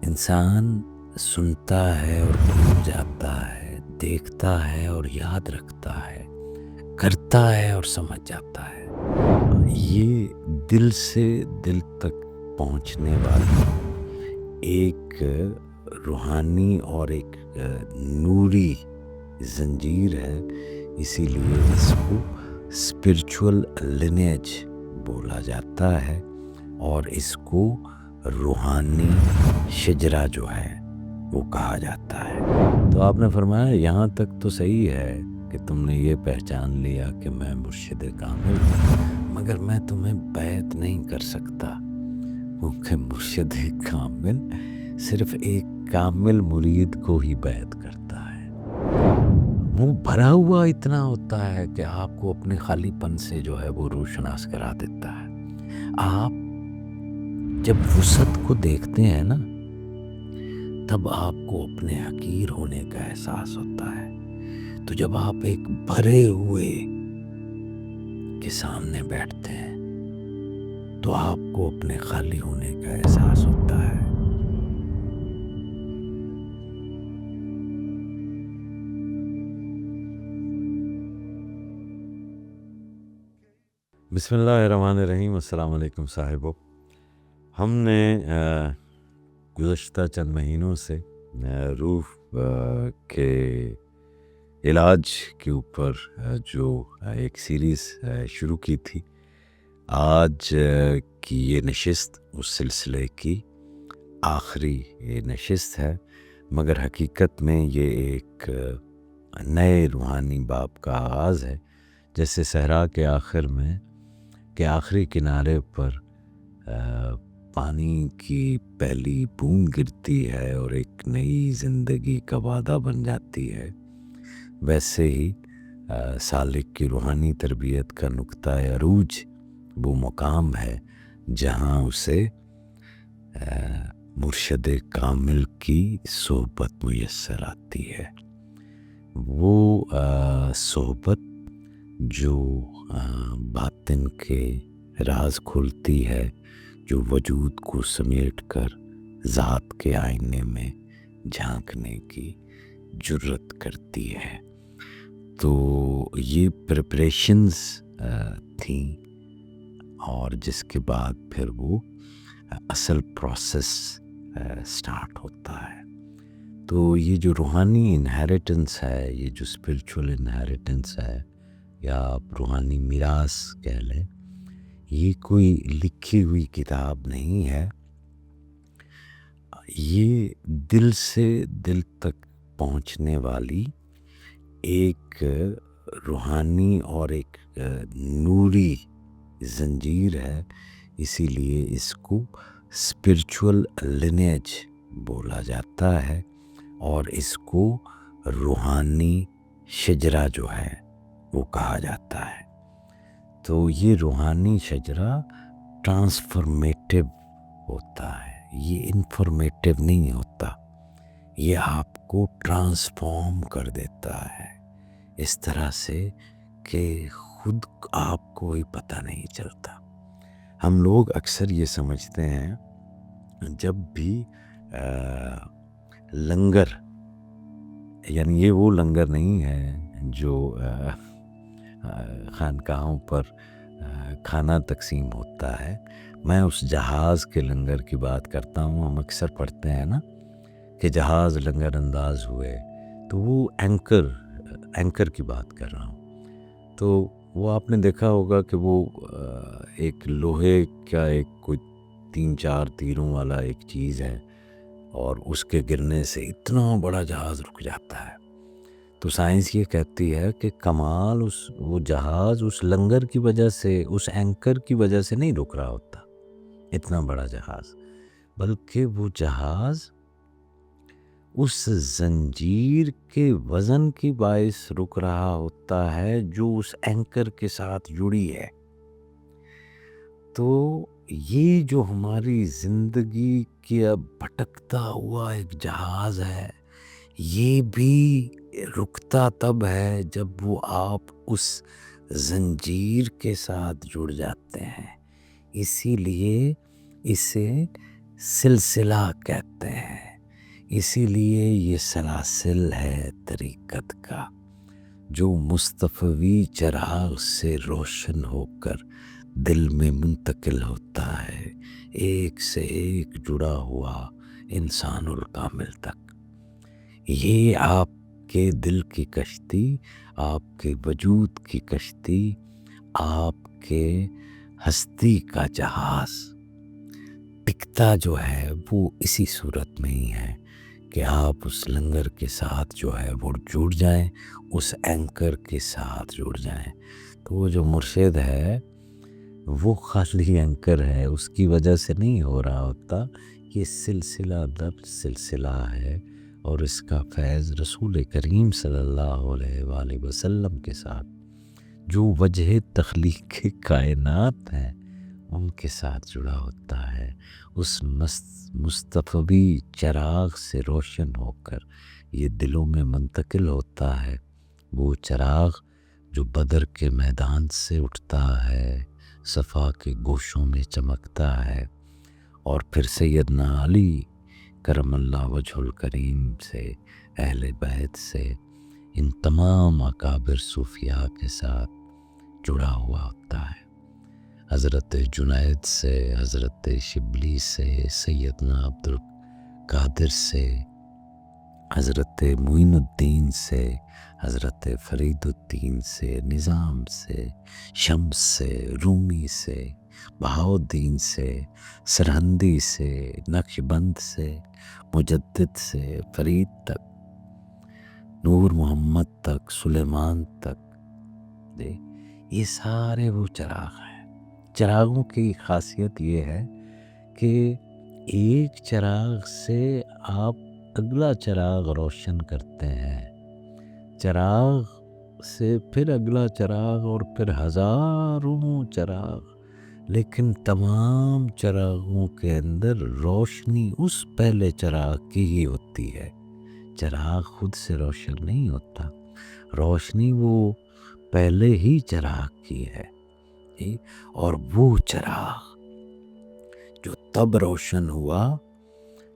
انسان سنتا ہے اور بھول جاتا ہے، دیکھتا ہے اور یاد رکھتا ہے، کرتا ہے اور سمجھ جاتا ہے۔ یہ دل سے دل تک پہنچنے والی ایک روحانی اور ایک نوری زنجیر ہے، اسی لیے اس کو اسپرچول لینیج بولا جاتا ہے اور اس کو روحانی شجرا جو ہے وہ کہا جاتا ہے۔ تو آپ نے فرمایا یہاں تک تو صحیح ہے کہ تم نے یہ پہچان لیا کہ میں مرشد کامل ہوں، مگر میں تمہیں بیعت نہیں کر سکتا، کیونکہ مرشد کامل صرف ایک کامل مرید کو ہی بیعت کرتا ہے۔ منہ بھرا ہوا اتنا ہوتا ہے کہ آپ کو اپنے خالی پن سے جو ہے وہ روشناس کرا دیتا ہے۔ آپ جب وسعت کو دیکھتے ہیں نا، تب آپ کو اپنے حقیر ہونے کا احساس ہوتا ہے۔ تو جب آپ ایک بھرے ہوئے کے سامنے بیٹھتے ہیں تو آپ کو اپنے خالی ہونے کا احساس ہوتا ہے۔ بسم اللہ الرحمن الرحیم۔ السلام علیکم صاحبو۔ ہم نے گزشتہ چند مہینوں سے روح کے علاج کے اوپر جو ایک سیریز شروع کی تھی، آج کی یہ نشست اس سلسلے کی آخری نشست ہے، مگر حقیقت میں یہ ایک نئے روحانی باب کا آغاز ہے۔ جیسے صحرا کے آخر میں کہ آخری کنارے پر پانی کی پہلی بوند گرتی ہے اور ایک نئی زندگی کا وعدہ بن جاتی ہے، ویسے ہی سالک کی روحانی تربیت کا نقطہ عروج وہ مقام ہے جہاں اسے مرشد کامل کی صحبت میسر آتی ہے۔ وہ صحبت جو باطن کے راز کھلتی ہے، جو وجود کو سمیٹ کر ذات کے آئینے میں جھانکنے کی جرت کرتی ہے۔ تو یہ پریپریشنز تھیں، اور جس کے بعد پھر وہ اصل پروسیس سٹارٹ ہوتا ہے۔ تو یہ جو روحانی انہیریٹنس ہے، یہ جو اسپرچول انہیریٹنس ہے، یا آپ روحانی میراث کہہ لیں، یہ کوئی لکھی ہوئی کتاب نہیں ہے۔ یہ دل سے دل تک پہنچنے والی ایک روحانی اور ایک نوری زنجیر ہے، اسی لیے اس کو اسپرچول لینیج بولا جاتا ہے اور اس کو روحانی شجرا جو ہے وہ کہا جاتا ہے۔ تو یہ روحانی شجرا ٹرانسفارمیٹیو ہوتا ہے، یہ انفارمیٹیو نہیں ہوتا، یہ آپ کو ٹرانسفارم کر دیتا ہے اس طرح سے کہ خود آپ کو ہی پتہ نہیں چلتا۔ ہم لوگ اکثر یہ سمجھتے ہیں جب بھی لنگر، یعنی یہ وہ لنگر نہیں ہے جو خانقاہوں پر کھانا تقسیم ہوتا ہے، میں اس جہاز کے لنگر کی بات کرتا ہوں۔ ہم اکثر پڑھتے ہیں نا کہ جہاز لنگر انداز ہوئے، تو وہ اینکر کی بات کر رہا ہوں۔ تو وہ آپ نے دیکھا ہوگا کہ وہ ایک لوہے کا ایک کوئی 3-4 تیروں والا ایک چیز ہے، اور اس کے گرنے سے اتنا بڑا جہاز رک جاتا ہے۔ تو سائنس یہ کہتی ہے کہ کمال وہ جہاز اس لنگر کی وجہ سے، اس اینکر کی وجہ سے نہیں رک رہا ہوتا اتنا بڑا جہاز، بلکہ وہ جہاز اس زنجیر کے وزن کی باعث رک رہا ہوتا ہے جو اس اینکر کے ساتھ جڑی ہے۔ تو یہ جو ہماری زندگی کا بھٹکتا ہوا ایک جہاز ہے، یہ بھی رکتا تب ہے جب وہ آپ اس زنجیر کے ساتھ جڑ جاتے ہیں۔ اسی لیے اسے سلسلہ کہتے ہیں۔ اسی لیے یہ سلاسل ہے طریقت کا، جو مصطفی چراغ سے روشن ہو کر دل میں منتقل ہوتا ہے، ایک سے ایک جڑا ہوا انسان الکامل تک۔ یہ آپ کے دل کی کشتی، آپ کے وجود کی کشتی، آپ کے ہستی کا جہاز ٹکتا جو ہے وہ اسی صورت میں ہی ہے کہ آپ اس لنگر کے ساتھ جو ہے وہ جڑ جائیں، اس اینکر کے ساتھ جڑ جائیں۔ تو وہ جو مرشد ہے وہ خالی اینکر ہے، اس کی وجہ سے نہیں ہو رہا ہوتا، یہ سلسلہ در سلسلہ ہے، اور اس کا فیض رسول کریم صلی اللہ علیہ وآلہ وسلم کے ساتھ جو وجہ تخلیق کائنات ہیں ان کے ساتھ جڑا ہوتا ہے۔ اس مصطفی چراغ سے روشن ہو کر یہ دلوں میں منتقل ہوتا ہے، وہ چراغ جو بدر کے میدان سے اٹھتا ہے، صفا کے گوشوں میں چمکتا ہے، اور پھر سیدنا علی کرم اللہ وجہ الکریم سے، اہل بیت سے، ان تمام اکابر صوفیاء کے ساتھ جڑا ہوا ہوتا ہے۔ حضرت جنید سے، حضرت شبلی سے، سیدنا عبد القادر سے، حضرت معین الدین سے، حضرت فرید الدین سے، نظام سے، شمس سے، رومی سے، بہاؤالدین سے، سرہندی سے، نقشبند سے، مجدد سے، فرید تک، نور محمد تک، سلیمان تک، یہ سارے وہ چراغ ہیں۔ چراغوں کی خاصیت یہ ہے کہ ایک چراغ سے آپ اگلا چراغ روشن کرتے ہیں، چراغ سے پھر اگلا چراغ، اور پھر ہزاروں چراغ، لیکن تمام چراغوں کے اندر روشنی اس پہلے چراغ کی ہی ہوتی ہے۔ چراغ خود سے روشن نہیں ہوتا، روشنی وہ پہلے ہی چراغ کی ہے، اور وہ چراغ جو تب روشن ہوا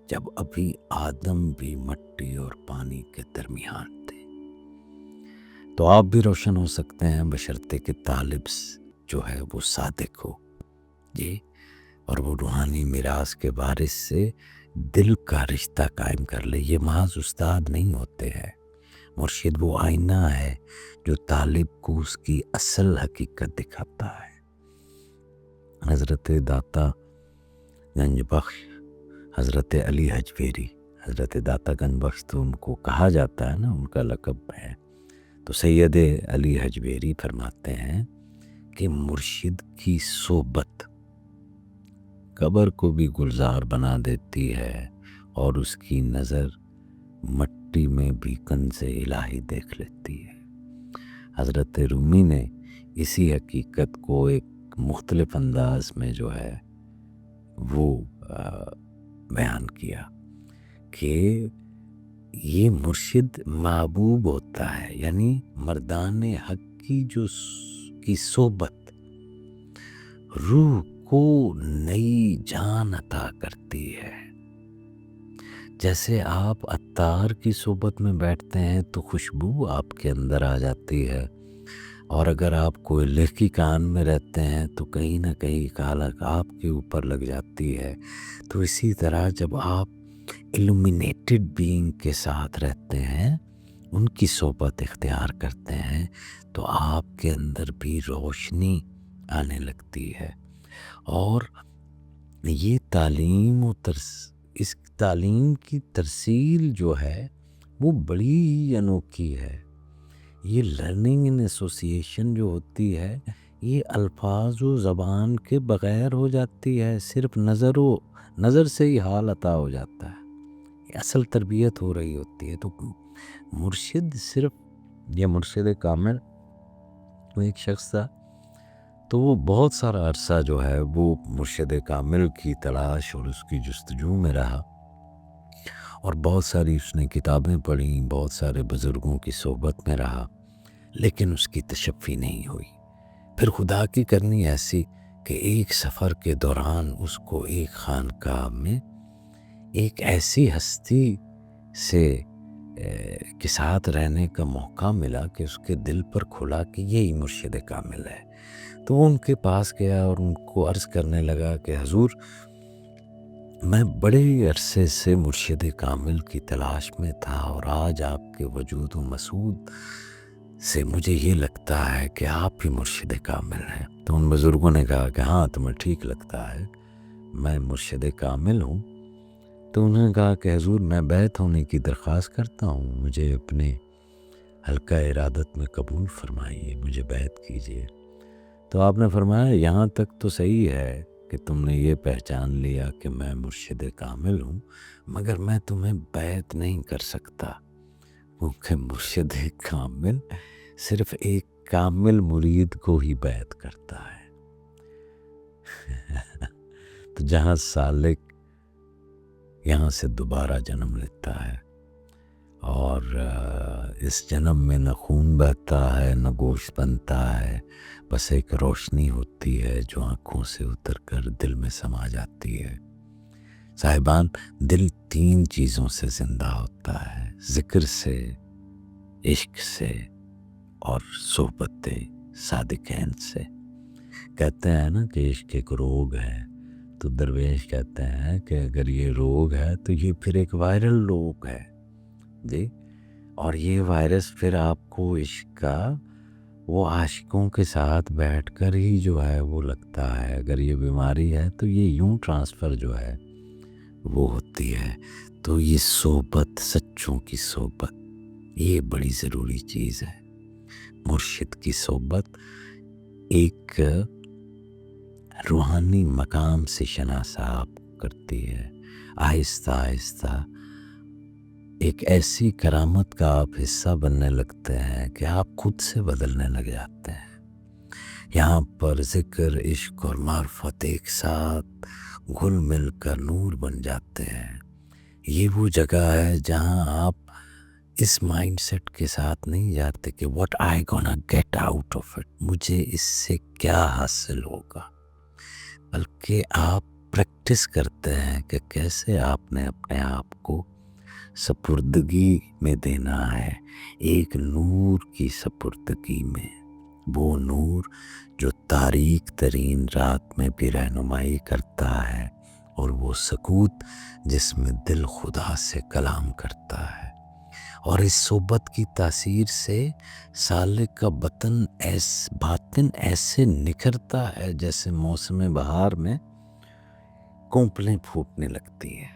جب ابھی آدم بھی مٹی اور پانی کے درمیان تھے۔ تو آپ بھی روشن ہو سکتے ہیں بشرطے کہ طالب جو ہے وہ صادق ہو، اور وہ روحانی میراث کے وارث سے دل کا رشتہ قائم کر لے۔ یہ محض استاد نہیں ہوتے ہیں، مرشد وہ آئینہ ہے جو طالب کو اس کی اصل حقیقت دکھاتا ہے۔ حضرت داتا گنج بخش، حضرت علی حجویری، حضرت داتا گنج بخش تو ان کو کہا جاتا ہے نا، ان کا لقب ہے، تو سید علی حجویری فرماتے ہیں کہ مرشد کی صحبت قبر کو بھی گلزار بنا دیتی ہے، اور اس کی نظر مٹی میں بھی کنز الہی دیکھ لیتی ہے۔ حضرت رومی نے اسی حقیقت کو ایک مختلف انداز میں جو ہے وہ بیان کیا کہ یہ مرشد محبوب ہوتا ہے، یعنی مردان حق کی صحبت روح کو نئی جان عطا کرتی ہے۔ جیسے آپ عطار کی صحبت میں بیٹھتے ہیں تو خوشبو آپ کے اندر آ جاتی ہے، اور اگر آپ کوئلے کی کان میں رہتے ہیں تو کہیں نہ کہیں کالک آپ کے اوپر لگ جاتی ہے۔ تو اسی طرح جب آپ illuminated being کے ساتھ رہتے ہیں، ان کی صحبت اختیار کرتے ہیں، تو آپ کے اندر بھی روشنی آنے لگتی ہے، اور یہ تعلیم اس تعلیم کی ترسیل جو ہے وہ بڑی ہی انوکھی ہے۔ یہ لرننگ ان ایسوسیشن جو ہوتی ہے، یہ الفاظ و زبان کے بغیر ہو جاتی ہے، صرف نظر سے ہی حال عطا ہو جاتا ہے، یہ اصل تربیت ہو رہی ہوتی ہے۔ تو مرشد صرف یہ مرشد کامل وہ ایک شخص تھا، تو وہ بہت سارا عرصہ جو ہے وہ مرشد کامل کی تلاش اور اس کی جستجو میں رہا، اور بہت ساری اس نے کتابیں پڑھیں، بہت سارے بزرگوں کی صحبت میں رہا، لیکن اس کی تشفی نہیں ہوئی۔ پھر خدا کی کرنی ایسی کہ ایک سفر کے دوران اس کو ایک خانقاہ میں ایک ایسی ہستی سے کے ساتھ رہنے کا موقع ملا کہ اس کے دل پر کھلا کہ یہی مرشد کامل ہے. تو وہ ان کے پاس گیا اور ان کو عرض کرنے لگا کہ حضور، میں بڑے عرصے سے مرشد کامل کی تلاش میں تھا، اور آج آپ کے وجود و مسعود سے مجھے یہ لگتا ہے کہ آپ ہی مرشد کامل ہیں. تو ان بزرگوں نے کہا کہ ہاں تمہیں ٹھیک لگتا ہے، میں مرشد کامل ہوں. تو انہوں نے کہا کہ حضور، میں بیعت ہونے کی درخواست کرتا ہوں، مجھے اپنے حلقہ ارادت میں قبول فرمائیے، مجھے بیعت کیجیے. تو آپ نے فرمایا یہاں تک تو صحیح ہے کہ تم نے یہ پہچان لیا کہ میں مرشد کامل ہوں، مگر میں تمہیں بیعت نہیں کر سکتا، کیونکہ مرشد کامل صرف ایک کامل مرید کو ہی بیعت کرتا ہے. تو جہاں سالک یہاں سے دوبارہ جنم لیتا ہے، اور اس جنم میں نہ خون بہتا ہے نہ گوشت بنتا ہے، بس ایک روشنی ہوتی ہے جو آنکھوں سے اتر کر دل میں سما جاتی ہے. صاحبان، دل 3 چیزوں سے زندہ ہوتا ہے: ذکر سے، عشق سے، اور صحبت صادقین سے. کہتے ہیں نا کہ عشق ایک روگ ہے، تو درویش کہتے ہیں کہ اگر یہ روگ ہے تو یہ پھر ایک وائرل روگ ہے جی. اور یہ وائرس پھر آپ کو عشق کا وہ عاشقوں کے ساتھ بیٹھ کر ہی جو ہے وہ لگتا ہے. اگر یہ بیماری ہے تو یہ یوں ٹرانسفر جو ہے وہ ہوتی ہے. تو یہ صحبت، سچوں کی صحبت، یہ بڑی ضروری چیز ہے. مرشد کی صحبت ایک روحانی مقام سے شناساب کرتی ہے. آہستہ آہستہ ایک ایسی کرامت کا آپ حصہ بننے لگتے ہیں کہ آپ خود سے بدلنے لگ جاتے ہیں. یہاں پر ذکر، عشق اور معرفت ایک ساتھ گھل مل کر نور بن جاتے ہیں. یہ وہ جگہ ہے جہاں آپ اس مائنڈ سیٹ کے ساتھ نہیں جاتے کہ what I gonna get out of it، مجھے اس سے کیا حاصل ہوگا، بلکہ آپ پریکٹس کرتے ہیں کہ کیسے آپ نے اپنے آپ کو سپردگی میں دینا ہے، ایک نور کی سپردگی میں. وہ نور جو تاریک ترین رات میں بھی رہنمائی کرتا ہے، اور وہ سکوت جس میں دل خدا سے کلام کرتا ہے. اور اس صحبت کی تاثیر سے سالک کا باطن ایسے نکھرتا ہے جیسے موسم بہار میں کونپلیں پھوٹنے لگتی ہیں.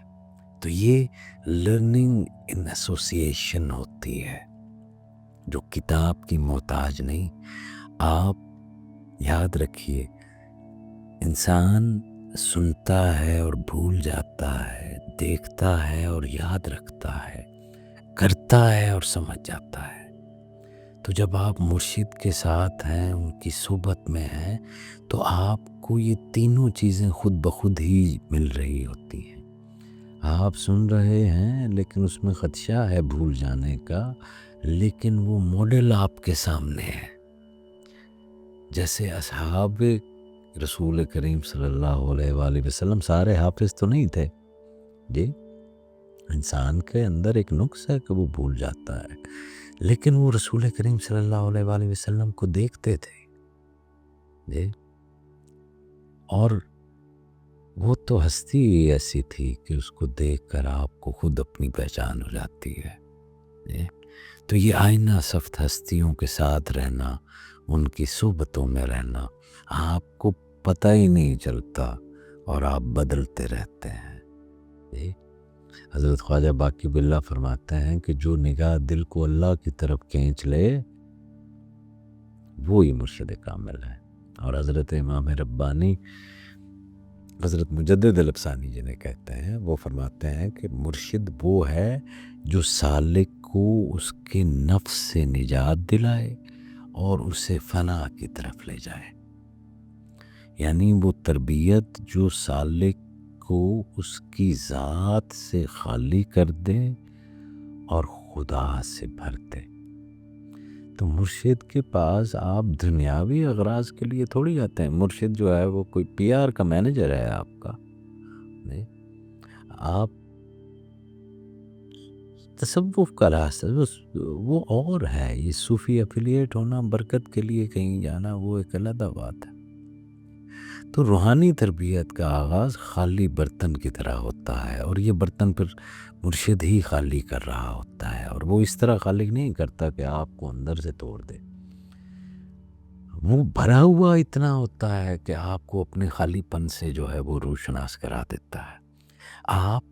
تو یہ لرننگ ان ایسوسیشن ہوتی ہے جو کتاب کی محتاج نہیں. آپ یاد رکھیے، انسان سنتا ہے اور بھول جاتا ہے، دیکھتا ہے اور یاد رکھتا ہے، کرتا ہے اور سمجھ جاتا ہے. تو جب آپ مرشد کے ساتھ ہیں، ان کی صحبت میں ہیں، تو آپ کو یہ تینوں چیزیں خود بخود ہی مل رہی ہوتی ہیں. آپ سن رہے ہیں لیکن اس میں خدشہ ہے بھول جانے کا، لیکن وہ ماڈل آپ کے سامنے ہے. جیسے اصحاب رسول کریم صلی اللہ علیہ وآلہ وسلم سارے حافظ تو نہیں تھے جی. انسان کے اندر ایک نقص ہے کہ وہ بھول جاتا ہے، لیکن وہ رسول کریم صلی اللہ علیہ وآلہ وسلم کو دیکھتے تھے جی. اور وہ تو ہستی ایسی تھی کہ اس کو دیکھ کر آپ کو خود اپنی پہچان ہو جاتی ہے جی. تو یہ آئینہ صفت ہستیوں کے ساتھ رہنا، ان کی صحبتوں میں رہنا، آپ کو پتہ ہی نہیں چلتا اور آپ بدلتے رہتے ہیں جی. حضرت خواجہ باقی باللہ فرماتے ہیں کہ جو نگاہ دل کو اللہ کی طرف کھینچ لے وہی مرشد کامل ہے. اور حضرت امام ربانی حضرت مجدد الافسانی جنہیں کہتے ہیں، وہ فرماتے ہیں کہ مرشد وہ ہے جو سالک کو اس کے نفس سے نجات دلائے اور اسے فنا کی طرف لے جائے. یعنی وہ تربیت جو سالک کو اس کی ذات سے خالی کر دے اور خدا سے بھر دے. تو مرشد کے پاس آپ دنیاوی اغراض کے لیے تھوڑی جاتے ہیں. مرشد جو ہے وہ کوئی پی آر کا مینیجر ہے آپ کا نہیں. آپ تصوف کا راستہ وہ اور ہے. یہ صوفی افیلیٹ ہونا، برکت کے لیے کہیں جانا، وہ ایک علیحدہ بات ہے. تو روحانی تربیت کا آغاز خالی برتن کی طرح ہوتا ہے، اور یہ برتن پھر مرشد ہی خالی کر رہا ہوتا ہے. اور وہ اس طرح خالی نہیں کرتا کہ آپ کو اندر سے توڑ دے. وہ بھرا ہوا اتنا ہوتا ہے کہ آپ کو اپنے خالی پن سے جو ہے وہ روشناس کرا دیتا ہے. آپ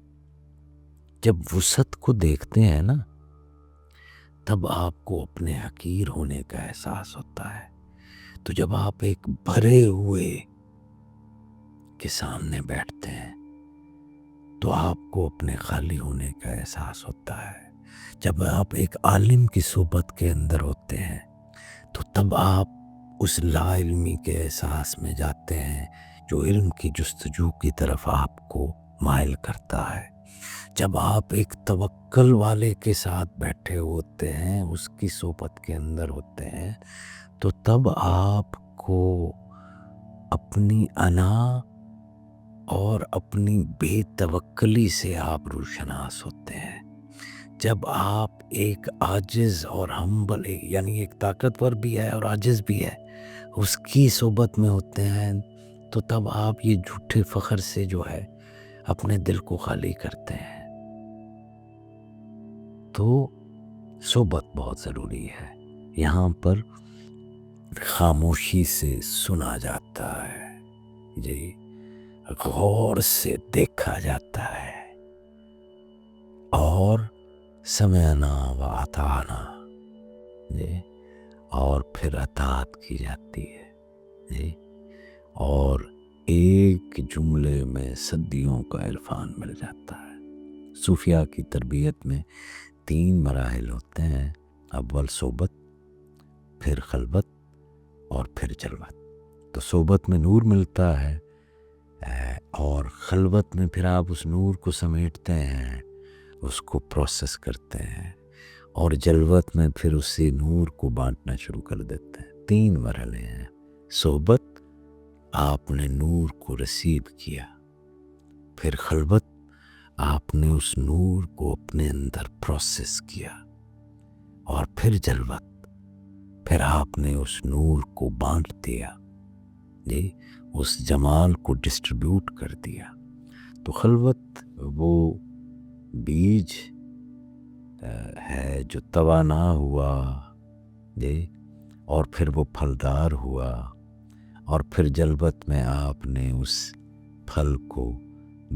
جب وسعت کو دیکھتے ہیں نا، تب آپ کو اپنے حقیر ہونے کا احساس ہوتا ہے. تو جب آپ ایک بھرے ہوئے کے سامنے بیٹھتے ہیں تو آپ کو اپنے خالی ہونے کا احساس ہوتا ہے. جب آپ ایک عالم کی صحبت کے اندر ہوتے ہیں تو تب آپ اس لا علمی کے احساس میں جاتے ہیں جو علم کی جستجو کی طرف آپ کو مائل کرتا ہے. جب آپ ایک توکل والے کے ساتھ بیٹھے ہوتے ہیں، اس کی صحبت کے اندر ہوتے ہیں، تو تب آپ کو اپنی انا اور اپنی بے توکلی سے آپ روشناس ہوتے ہیں. جب آپ ایک عاجز اور ہمبل، یعنی ایک طاقتور بھی ہے اور عاجز بھی ہے، اس کی صحبت میں ہوتے ہیں، تو تب آپ یہ جھوٹے فخر سے جو ہے اپنے دل کو خالی کرتے ہیں. تو صحبت بہت ضروری ہے. یہاں پر خاموشی سے سنا جاتا ہے، جی، غور سے دیکھا جاتا ہے، اور سمعنا و اطعنا، جی، اور پھر اطاعت کی جاتی ہے، جی. اور ایک جملے میں صدیوں کا عرفان مل جاتا ہے. صوفیاء کی تربیت میں 3 مراحل ہوتے ہیں: اول صحبت، پھر خلوت، اور پھر جلوت. تو صحبت میں نور ملتا ہے، اور خلوت میں پھر آپ اس نور کو سمیٹتے ہیں، اس کو پروسیس کرتے ہیں، اور جلوت میں پھر اسی نور کو بانٹنا شروع کر دیتے ہیں. 3 مرحلے ہیں. صحبت، آپ نے نور کو ریسیو کیا. پھر خلوت، آپ نے اس نور کو اپنے اندر پروسیس کیا. اور پھر جلوت، پھر آپ نے اس نور کو بانٹ دیا، جی، اس جمال کو ڈسٹریبیوٹ کر دیا. تو خلوت وہ بیج ہے جو توانا ہوا، جی، اور پھر وہ پھلدار ہوا، اور پھر جلوت میں آپ نے اس پھل کو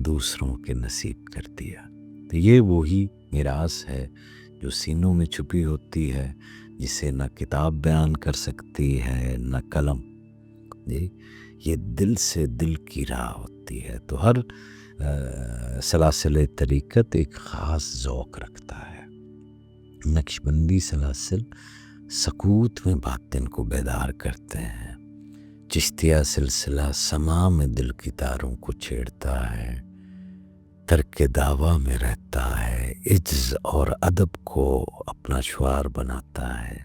دوسروں کے نصیب کر دیا. تو یہ وہی میراث ہے جو سینوں میں چھپی ہوتی ہے، جسے نہ کتاب بیان کر سکتی ہے نہ قلم، جی. یہ دل سے دل کی راہ ہوتی ہے. تو ہر سلاسل طریقت ایک خاص ذوق رکھتا ہے. نقشبندی سلاسل سکوت میں باطن کو بیدار کرتے ہیں. چشتیہ سلسلہ سما میں دل کی تاروں کو چھیڑتا ہے. ترک دعویٰ میں رہتا ہے، عجز اور ادب کو اپنا شعار بناتا ہے.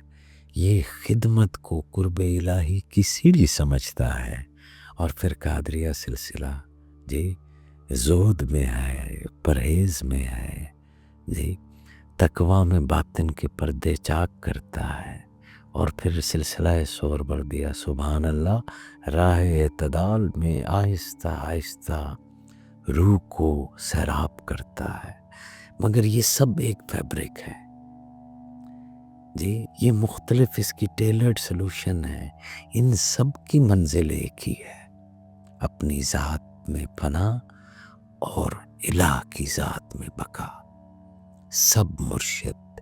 یہ خدمت کو قرب الہی کی سیڑھی سمجھتا ہے. اور پھر قادریہ سلسلہ، جی، زہد میں ہے، پرہیز میں ہے، جی، تقویٰ میں باطن کے پردے چاک کرتا ہے. اور پھر سلسلہ سہروردیہ، سبحان اللہ، راہ اعتدال میں آہستہ آہستہ روح کو سیراب کرتا ہے. مگر یہ سب ایک فیبرک ہے، جی. یہ مختلف اس کی ٹیلرڈ سلوشن ہے. ان سب کی منزل ایک ہی ہے، اپنی ذات میں فنا اور الہ کی ذات میں بقا. سب مرشد،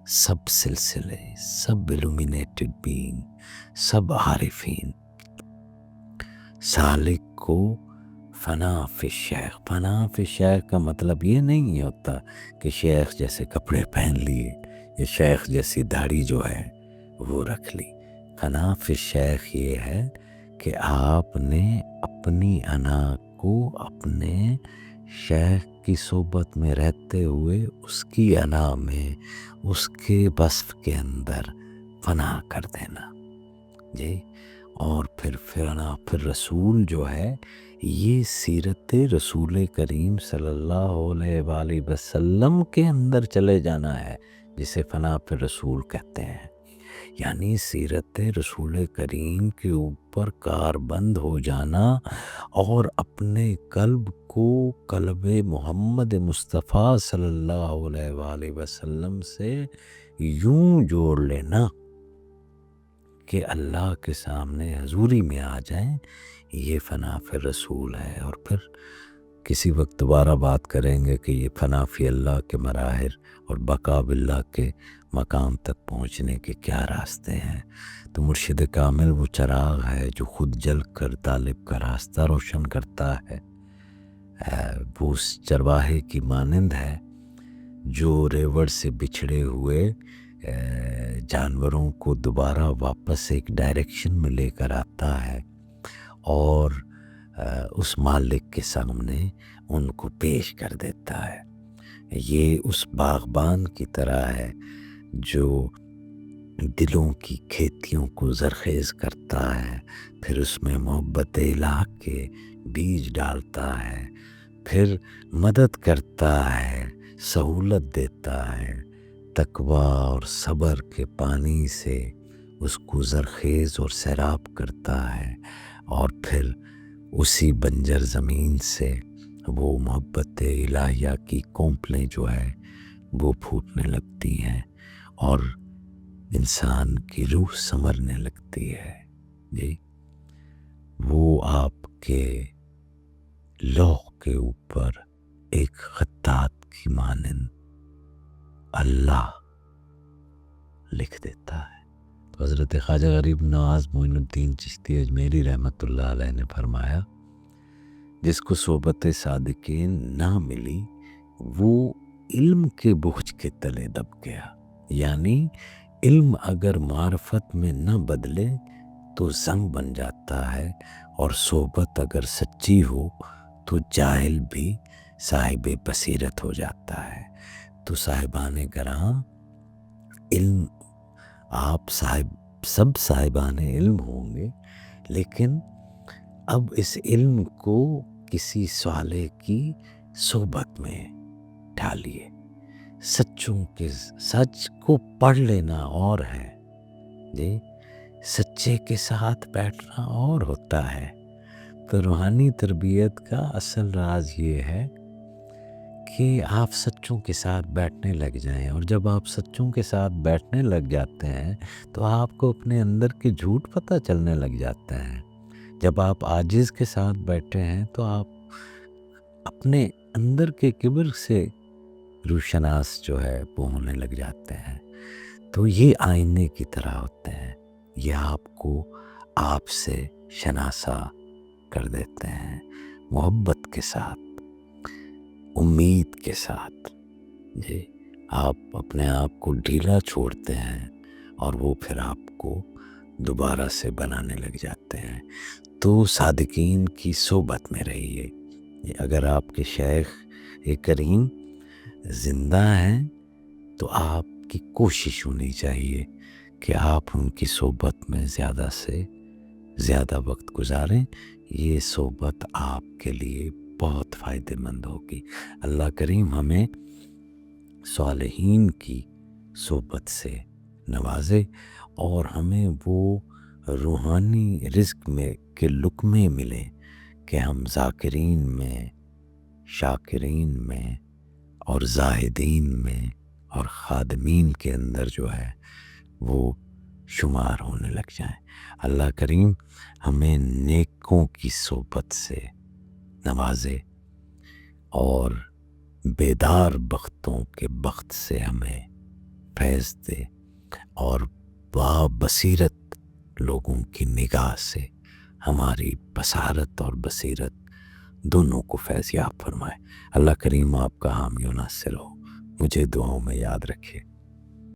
سب سلسلے، سب illuminated being، سب عارفین سالک کو فنا فی شیخ. فنا فی شیخ کا مطلب یہ نہیں ہوتا کہ شیخ جیسے کپڑے پہن لیے یا شیخ جیسی داڑھی جو ہے وہ رکھ لی. فنا فی شیخ یہ ہے کہ آپ نے اپنی انا کو اپنے شیخ کی صحبت میں رہتے ہوئے اس کی انا میں، اس کے وصف کے اندر فنا کر دینا، جی. اور پھر رسول جو ہے یہ سیرت رسول کریم صلی اللہ علیہ وآلہ وسلم کے اندر چلے جانا ہے، جسے فنا پہ رسول کہتے ہیں۔ یعنی سیرت رسول کریم کے اوپر کاربند ہو جانا اور اپنے قلب کو قلب محمد مصطفیٰ صلی اللہ علیہ وآلہ وسلم سے یوں جوڑ لینا کہ اللہ کے سامنے حضوری میں آ جائیں، یہ فنا فی رسول ہے۔ اور پھر کسی وقت دوبارہ بات کریں گے کہ یہ فنا فی اللہ کے مراحل اور بقا باللہ کے مقام تک پہنچنے کے کیا راستے ہیں۔ تو مرشد کامل وہ چراغ ہے جو خود جل کر طالب کا راستہ روشن کرتا ہے، وہ اس چرواہے کی مانند ہے جو ریوڑ سے بچھڑے ہوئے جانوروں کو دوبارہ واپس ایک ڈائریکشن میں لے کر آتا ہے اور اس مالک کے سامنے ان کو پیش کر دیتا ہے۔ یہ اس باغبان کی طرح ہے جو دلوں کی کھیتیوں کو زرخیز کرتا ہے، پھر اس میں محبت الہ کے بیج ڈالتا ہے، پھر مدد کرتا ہے، سہولت دیتا ہے، تقویٰ اور صبر کے پانی سے اس کو زرخیز اور سیراب کرتا ہے، اور پھر اسی بنجر زمین سے وہ محبت الہیہ کی کونپلیں جو ہے وہ پھوٹنے لگتی ہیں اور انسان کی روح سنورنے لگتی ہے۔ جی وہ آپ کے لوح کے اوپر ایک خطاط کی مانند اللہ لکھ دیتا ہے۔ تو حضرت خواجہ غریب نواز معین الدین چشتی اجمیری رحمۃ اللہ علیہ نے فرمایا، جس کو صحبت صادقین نہ ملی وہ علم کے بوجھ کے تلے دب گیا۔ یعنی علم اگر معرفت میں نہ بدلے تو زنگ بن جاتا ہے، اور صحبت اگر سچی ہو تو جاہل بھی صاحب بصیرت ہو جاتا ہے۔ تو صاحبان کرام، علم آپ سب صاحبان علم ہوں گے، لیکن اب اس علم کو کسی صالح کی صحبت میں ڈالیے۔ سچوں کے سچ کو پڑھ لینا اور ہے، جی سچے کے ساتھ بیٹھنا اور ہوتا ہے۔ تو روحانی تربیت کا اصل راز یہ ہے کہ آپ سچوں کے ساتھ بیٹھنے لگ جائیں، اور جب آپ سچوں کے ساتھ بیٹھنے لگ جاتے ہیں تو آپ کو اپنے اندر کے جھوٹ پتہ چلنے لگ جاتے ہیں۔ جب آپ عاجز کے ساتھ بیٹھے ہیں تو آپ اپنے اندر کے کبر سے روشناس جو ہے وہ ہونے لگ جاتے ہیں۔ تو یہ آئینے کی طرح ہوتے ہیں، یہ آپ کو آپ سے شناسا کر دیتے ہیں، محبت کے ساتھ، امید کے ساتھ۔ جی آپ اپنے آپ کو ڈھیلا چھوڑتے ہیں اور وہ پھر آپ کو دوبارہ سے بنانے لگ جاتے ہیں۔ تو صادقین کی صحبت میں رہیے۔ اگر آپ کے شیخ کریم زندہ ہیں تو آپ کی کوشش ہونی چاہیے کہ آپ ان کی صحبت میں زیادہ سے زیادہ وقت گزاریں۔ یہ صحبت آپ کے لیے بہت فائدہ مند ہوگی۔ اللہ کریم ہمیں صالحین کی صحبت سے نوازے اور ہمیں وہ روحانی رزق میں کے لقمے ملے کہ ہم ذاکرین میں، شاکرین میں اور زاہدین میں اور خادمین کے اندر جو ہے وہ شمار ہونے لگ جائیں۔ اللہ کریم ہمیں نیکوں کی صحبت سے نوازے اور بیدار بختوں کے بخت سے ہمیں فیض دے، اور با بصیرت لوگوں کی نگاہ سے ہماری بصارت اور بصیرت دونوں کو فیض یاب فرمائے۔ اللہ کریم آپ کا حامی و ناصر ہو، مجھے دعاؤں میں یاد رکھے۔